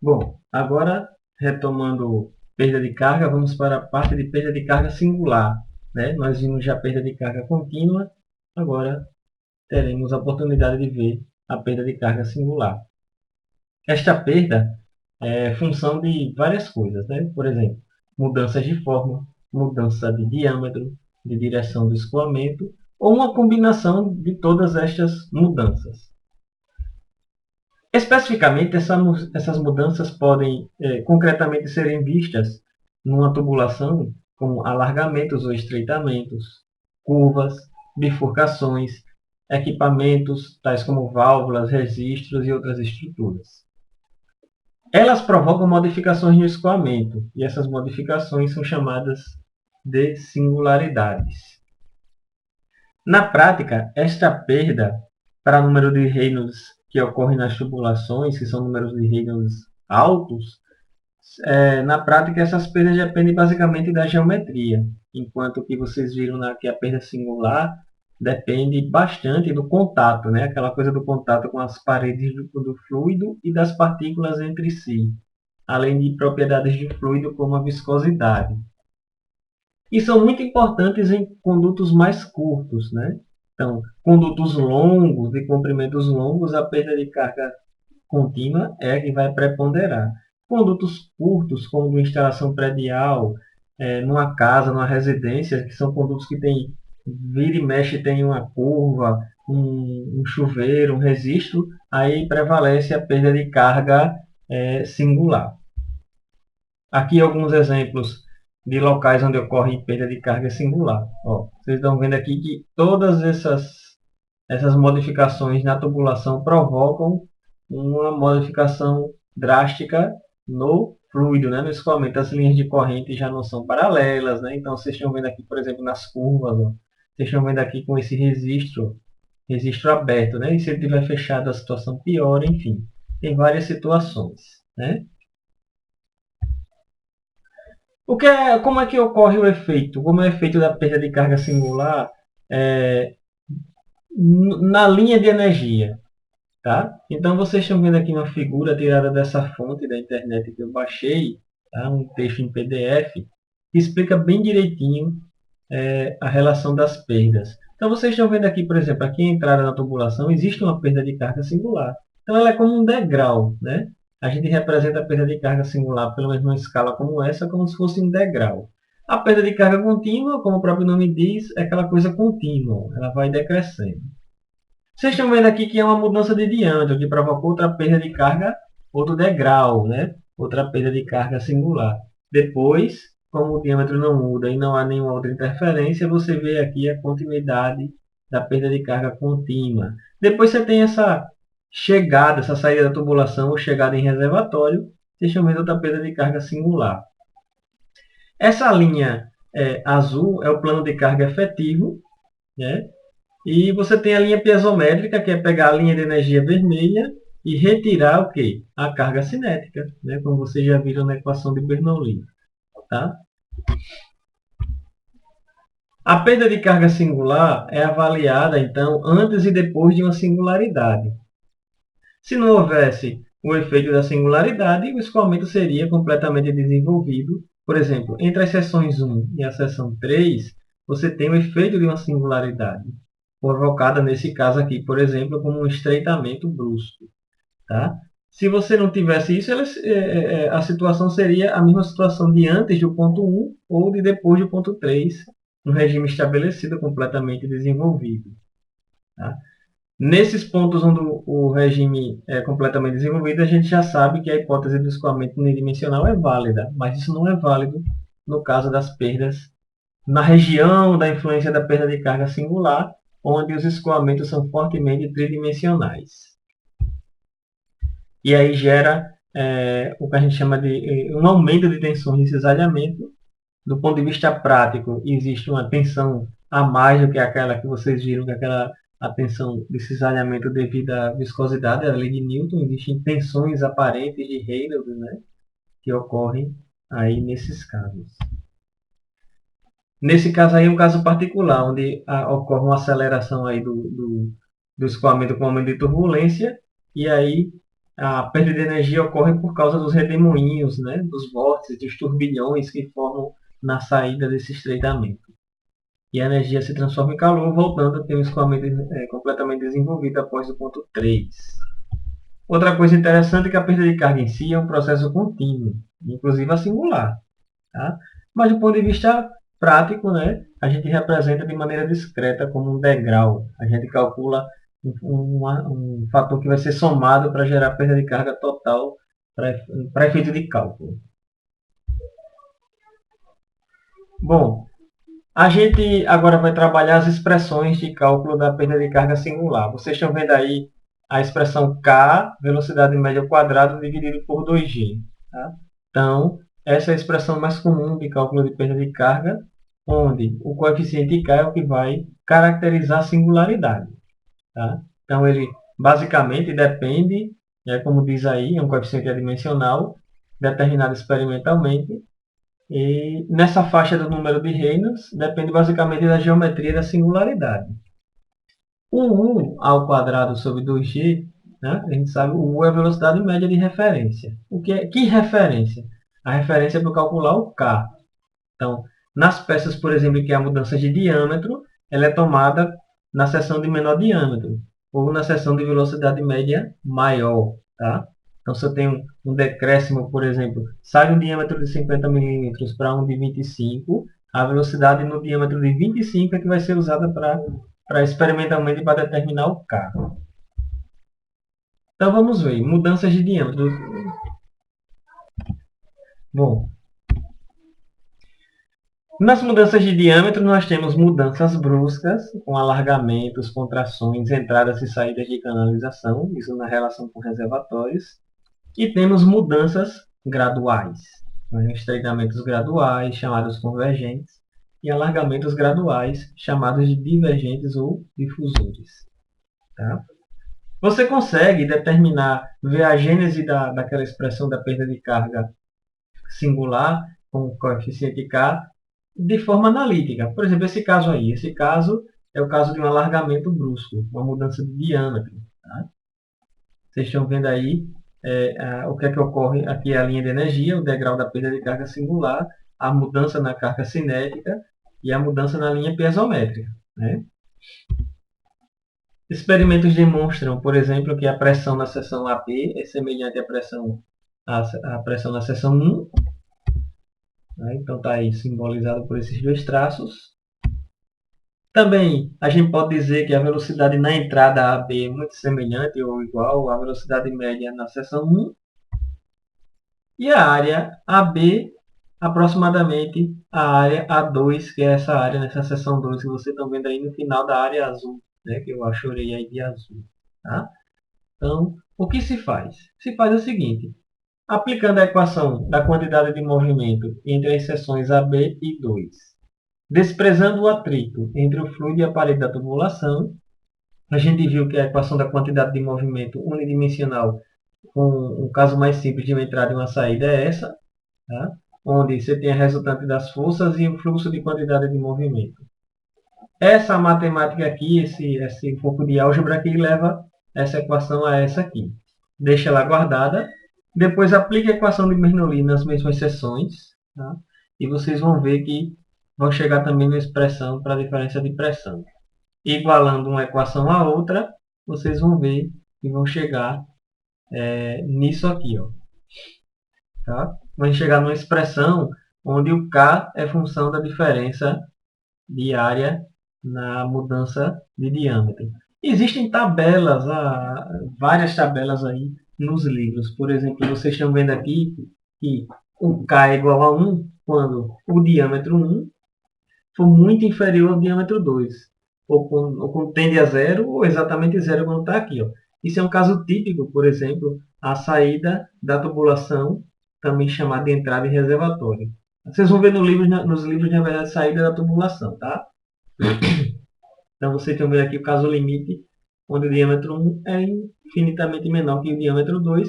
Bom, agora retomando perda de carga, vamos para a parte de perda de carga singular, né? Nós vimos já perda de carga contínua, agora teremos a oportunidade de ver a perda de carga singular. Esta perda é função de várias coisas, né? Por exemplo, mudanças de forma, mudança de diâmetro, de direção do escoamento, ou uma combinação de todas estas mudanças. Especificamente, essas mudanças podem concretamente serem vistas numa tubulação como alargamentos ou estreitamentos, curvas, bifurcações, equipamentos tais como válvulas, registros e outras estruturas. Elas provocam modificações no escoamento, e essas modificações são chamadas de singularidades. Na prática, esta perda para o número de Reynolds que ocorre nas tubulações, que são números de Reynolds altos, na prática essas perdas dependem basicamente da geometria, enquanto que vocês viram que a perda singular depende bastante do contato, né? Aquela coisa do contato com as paredes do fluido e das partículas entre si, além de propriedades de fluido como a viscosidade. E são muito importantes em condutos mais curtos, né? Então, condutos longos, de comprimentos longos, a perda de carga contínua é a que vai preponderar. Condutos curtos, como de instalação predial, numa casa, numa residência, que são condutos que tem vira e mexe, tem uma curva, um chuveiro, um registro, aí prevalece a perda de carga singular. Aqui alguns exemplos de locais onde ocorre perda de carga singular. Ó, vocês estão vendo aqui que todas essas modificações na tubulação provocam uma modificação drástica no fluido, né, no escoamento. As linhas de corrente já não são paralelas, né? Então vocês estão vendo aqui, por exemplo, nas curvas, ó, vocês estão vendo aqui com esse registro aberto, né? E se ele tiver fechado, a situação piora, enfim. Tem várias situações, né? Como é que ocorre o efeito? Como é o efeito da perda de carga singular é, na linha de energia? Tá? Então, vocês estão vendo aqui uma figura tirada dessa fonte da internet que eu baixei, tá? Um texto em PDF, que explica bem direitinho a relação das perdas. Então, vocês estão vendo aqui, por exemplo, aqui a entrada na tubulação, existe uma perda de carga singular. Então, ela é como um degrau, né? A gente representa a perda de carga singular, pelo menos numa escala como essa, como se fosse um degrau. A perda de carga contínua, como o próprio nome diz, é aquela coisa contínua, ela vai decrescendo. Vocês estão vendo aqui que é uma mudança de diâmetro, que provocou outra perda de carga, outro degrau, né? Outra perda de carga singular. Depois, como o diâmetro não muda e não há nenhuma outra interferência, você vê aqui a continuidade da perda de carga contínua. Depois você tem essa chegada, essa saída da tubulação ou chegada em reservatório, vocês estão vendo outra perda de carga singular. Essa linha azul é o plano de carga efetivo, né? E você tem a linha piezométrica, que é pegar a linha de energia vermelha e retirar o quê? A carga cinética, né? Como vocês já viram na equação de Bernoulli. Tá? A perda de carga singular é avaliada, então, antes e depois de uma singularidade. Se não houvesse o efeito da singularidade, o escoamento seria completamente desenvolvido. Por exemplo, entre as seções 1 e a seção 3, você tem o efeito de uma singularidade, provocada nesse caso aqui, por exemplo, como um estreitamento brusco. Tá? Se você não tivesse isso, a situação seria a mesma situação de antes do ponto 1 ou de depois do ponto 3, no regime estabelecido, completamente desenvolvido. Tá? Nesses pontos onde o regime é completamente desenvolvido, a gente já sabe que a hipótese do escoamento unidimensional é válida, mas isso não é válido no caso das perdas na região da influência da perda de carga singular, onde os escoamentos são fortemente tridimensionais. E aí gera o que a gente chama de um aumento de tensões de cisalhamento. Do ponto de vista prático, existe uma tensão a mais do que aquela que vocês viram, que é aquela a tensão de cisalhamento devido à viscosidade, à lei de Newton. Existem tensões aparentes de Reynolds, né, que ocorrem aí nesses casos. Nesse caso aí é um caso particular, onde ocorre uma aceleração aí do escoamento com aumento de turbulência, e aí a perda de energia ocorre por causa dos redemoinhos, né, dos vórtices, dos turbilhões que formam na saída desse estreitamento. E a energia se transforma em calor, voltando a ter um escoamento completamente desenvolvido após o ponto 3. Outra coisa interessante é que a perda de carga em si é um processo contínuo, inclusive a singular. Tá? Mas do ponto de vista prático, né, a gente representa de maneira discreta como um degrau. A gente calcula um fator que vai ser somado para gerar perda de carga total para efeito de cálculo. Bom, a gente agora vai trabalhar as expressões de cálculo da perda de carga singular. Vocês estão vendo aí a expressão K, velocidade média ao quadrado, dividido por 2G. Tá? Então, essa é a expressão mais comum de cálculo de perda de carga, onde o coeficiente K é o que vai caracterizar a singularidade. Tá? Então, ele basicamente depende, como diz aí, é um coeficiente adimensional, determinado experimentalmente, e nessa faixa do número de Reynolds depende basicamente da geometria da singularidade. O U ao quadrado sobre 2G, né, a gente sabe o U é a velocidade média de referência. Que referência? A referência é para calcular o K. Então, nas peças, por exemplo, que há mudança de diâmetro, ela é tomada na seção de menor diâmetro, ou na seção de velocidade média maior. Tá? Então, se eu tenho um decréscimo, por exemplo, sai um diâmetro de 50 milímetros para um de 25, a velocidade no diâmetro de 25 é que vai ser usada para experimentalmente para determinar o K. Então, vamos ver, mudanças de diâmetro. Bom, nas mudanças de diâmetro, nós temos mudanças bruscas, com alargamentos, contrações, entradas e saídas de canalização, isso na relação com reservatórios. E temos mudanças graduais, né? Estreitamentos graduais, chamados convergentes, e alargamentos graduais, chamados de divergentes ou difusores. Tá? Você consegue determinar, ver a gênese daquela expressão da perda de carga singular com o coeficiente K de forma analítica. Por exemplo, esse caso aí. Esse caso é o caso de um alargamento brusco, uma mudança de diâmetro. Tá? Vocês estão vendo aí o que é que ocorre aqui é a linha de energia, o degrau da perda de carga singular, a mudança na carga cinética e a mudança na linha piezométrica. Né? Experimentos demonstram, por exemplo, que a pressão na seção AB é semelhante à pressão na seção 1. Né? Então está aí simbolizado por esses dois traços. Também a gente pode dizer que a velocidade na entrada AB é muito semelhante ou igual à velocidade média na seção 1. E a área AB, aproximadamente a área A2, que é essa área nessa seção 2 que vocês estão vendo aí no final da área azul, né, que eu achorei aí de azul. Tá? Então, o que se faz? Se faz o seguinte, aplicando a equação da quantidade de movimento entre as seções AB e 2, desprezando o atrito entre o fluido e a parede da tubulação, a gente viu que a equação da quantidade de movimento unidimensional com um caso mais simples de uma entrada e uma saída é essa, tá? Onde você tem a resultante das forças e o fluxo de quantidade de movimento. Essa matemática aqui, esse pouco de álgebra aqui, leva essa equação a essa aqui. Deixa ela guardada. Depois aplique a equação de Bernoulli nas mesmas seções. Tá? E vocês vão ver que vão chegar também na expressão para a diferença de pressão. Igualando uma equação à outra, vocês vão ver que vão chegar nisso aqui. Ó. Tá? Vai chegar numa expressão onde o K é função da diferença de área na mudança de diâmetro. Existem tabelas, várias tabelas aí nos livros. Por exemplo, vocês estão vendo aqui que o K é igual a 1 quando o diâmetro 1 for muito inferior ao diâmetro 2. Ou quando tende a zero, ou exatamente zero quando está aqui. Ó. Isso é um caso típico, por exemplo, a saída da tubulação, também chamada de entrada e reservatório. Vocês vão ver nos livros, na verdade, saída da tubulação. Tá? Então, vocês estão vendo aqui o caso limite, onde o diâmetro 1 é infinitamente menor que o diâmetro 2.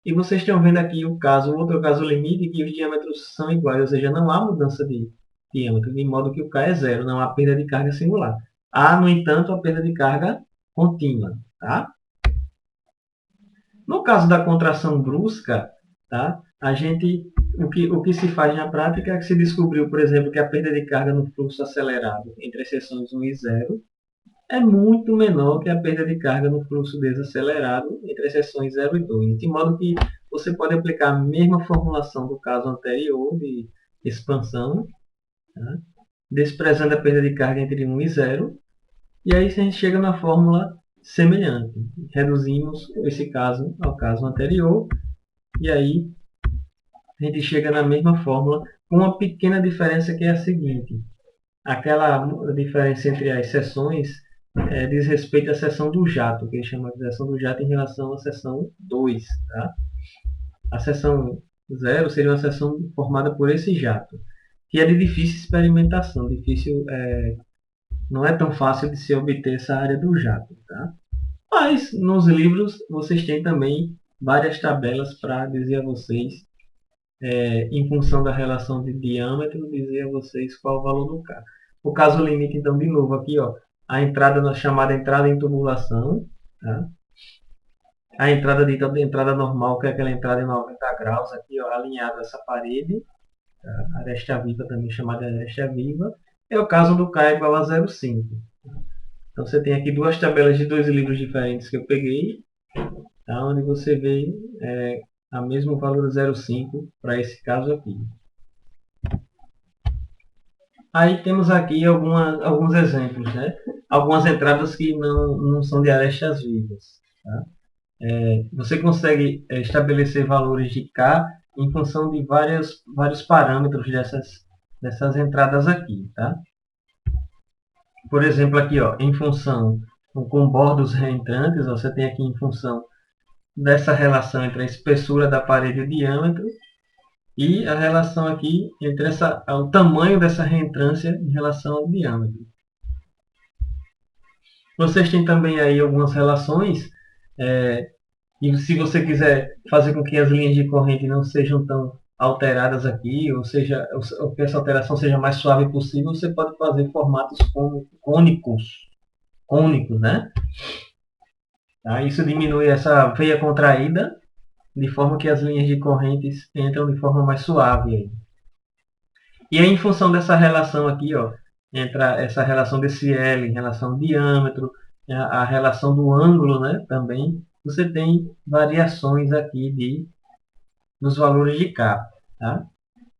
E vocês estão vendo aqui o outro caso limite, que os diâmetros são iguais, ou seja, não há mudança de diâmetro, de modo que o K é zero, não há perda de carga singular. Há, no entanto, a perda de carga contínua. Tá? No caso da contração brusca, tá? O que se faz na prática é que se descobriu, por exemplo, que a perda de carga no fluxo acelerado entre as seções 1 e 0 é muito menor que a perda de carga no fluxo desacelerado entre as seções 0 e 2, de modo que você pode aplicar a mesma formulação do caso anterior de expansão, tá? Desprezando a perda de carga entre 1 e 0, e aí a gente chega na fórmula semelhante. Reduzimos esse caso ao caso anterior, e aí a gente chega na mesma fórmula, com uma pequena diferença que é a seguinte. Aquela diferença entre as seções diz respeito à seção do jato, que ele chama de seção do jato em relação à seção 2. Tá? A seção 0 seria uma seção formada por esse jato, que é de difícil experimentação, não é tão fácil de se obter essa área do jato. Tá? Mas nos livros vocês têm também várias tabelas para dizer a vocês, em função da relação de diâmetro, dizer a vocês qual o valor do K. O caso limite, então, de novo, aqui, ó, a entrada na chamada entrada em tubulação, tá? A entrada dita de entrada normal, que é aquela entrada em 90 graus, aqui, ó, alinhada a essa parede, tá? Aresta viva, também chamada de aresta viva, é o caso do K igual a 0,5. Então, você tem aqui duas tabelas de dois livros diferentes que eu peguei, tá? Onde você vê a mesmo valor 0,5 para esse caso aqui. Aí temos aqui alguns exemplos, né? Algumas entradas que não são de arestas vivas. Tá? Você consegue estabelecer valores de K em função de vários parâmetros dessas entradas aqui. Tá? Por exemplo, aqui, ó, em função com bordos reentrantes, você tem aqui em função dessa relação entre a espessura da parede e o diâmetro, e a relação aqui entre o tamanho dessa reentrância em relação ao diâmetro. Vocês têm também aí algumas relações, e se você quiser fazer com que as linhas de corrente não sejam tão alteradas aqui, ou que essa alteração seja mais suave possível, você pode fazer formatos cônicos, né? Tá? Isso diminui essa veia contraída, de forma que as linhas de correntes entram de forma mais suave. Aí. E aí, em função dessa relação aqui, ó, entre essa relação desse L em relação ao diâmetro, a relação do ângulo, né, também, você tem variações aqui nos valores de K. Tá?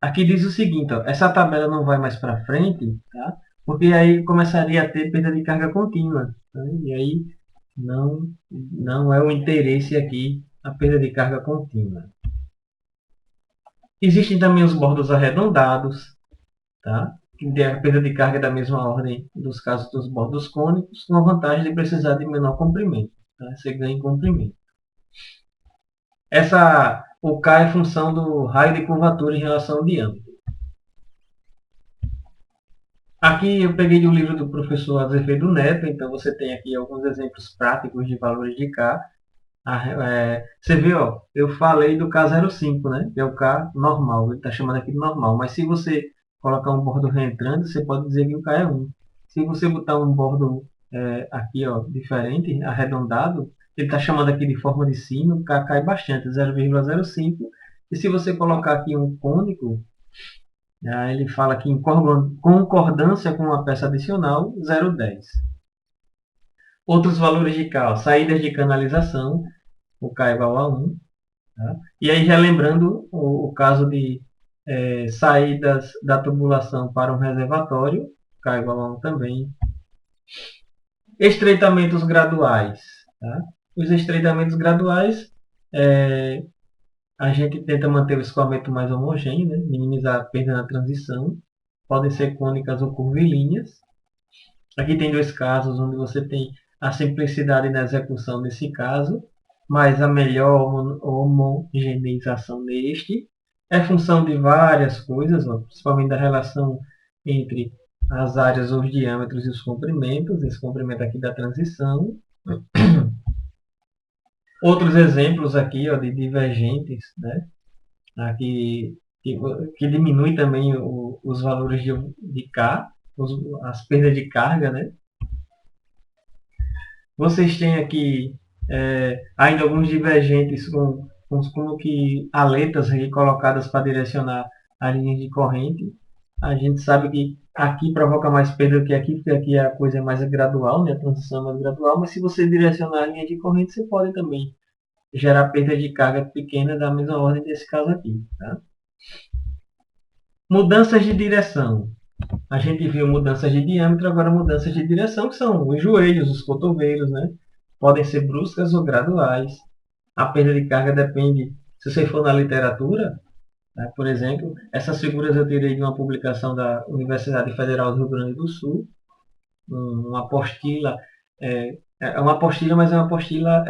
Aqui diz o seguinte, ó, essa tabela não vai mais para frente, tá? Porque aí começaria a ter perda de carga contínua. Tá? E aí não é o interesse aqui a perda de carga contínua. Existem também os bordos arredondados, tá? Que a perda de carga é da mesma ordem dos casos dos bordos cônicos, com a vantagem de precisar de menor comprimento. Tá? Você ganha em comprimento. O K é função do raio de curvatura em relação ao diâmetro. Aqui eu peguei do livro do professor Azevedo Neto, então você tem aqui alguns exemplos práticos de valores de K. Você vê, ó, eu falei do K05, né? Que é o K normal, ele está chamando aqui de normal. Mas se você colocar um bordo reentrante, você pode dizer que o K é 1. Se você botar um bordo aqui, ó, diferente, arredondado, ele está chamando aqui de forma de sino, o K cai bastante, 0,05. E se você colocar aqui um cônico, ele fala que em concordância com uma peça adicional, 0,10. Outros valores de K, ó, saídas de canalização, o K é igual a 1. Tá? E aí, relembrando o caso de saídas da tubulação para um reservatório, K igual a 1 também. Estreitamentos graduais. Tá? Os estreitamentos graduais, a gente tenta manter o escoamento mais homogêneo, né? Minimizar a perda na transição. Podem ser cônicas ou curvilíneas. Aqui tem dois casos onde você tem a simplicidade na execução nesse caso, mas a melhor homogeneização neste é função de várias coisas, principalmente da relação entre as áreas, os diâmetros e os comprimentos, esse comprimento aqui da transição. Outros exemplos aqui, ó, de divergentes, né? Aqui, que diminui também os valores de K, as perdas de carga, né? Vocês têm aqui Ainda alguns divergentes como que aletas colocadas para direcionar a linha de corrente. A gente sabe que aqui provoca mais perda do que aqui, porque aqui a coisa é mais gradual, né? A transição é mais gradual, mas se você direcionar a linha de corrente, você pode também gerar perda de carga pequena da mesma ordem desse caso aqui. Tá? Mudanças de direção. A gente viu mudanças de diâmetro, agora mudanças de direção, que são os joelhos, os cotovelos, né? Podem ser bruscas ou graduais. A perda de carga depende, se você for na literatura, né, por exemplo, essas figuras eu tirei de uma publicação da Universidade Federal do Rio Grande do Sul, uma apostila, é uma apostila, mas é uma apostila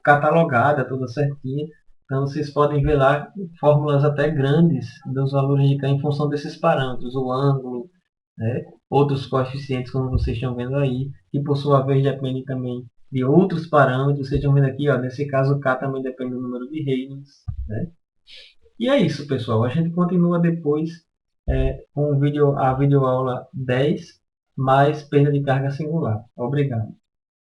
catalogada, toda certinha. Então vocês podem ver lá fórmulas até grandes dos valores de K em função desses parâmetros, o ângulo, né? Outros coeficientes, como vocês estão vendo aí, que por sua vez dependem também de outros parâmetros. Vocês estão vendo aqui, ó, nesse caso o K também depende do número de Reynolds. Né? E é isso, pessoal. A gente continua depois com a videoaula 10, mais perda de carga singular. Obrigado.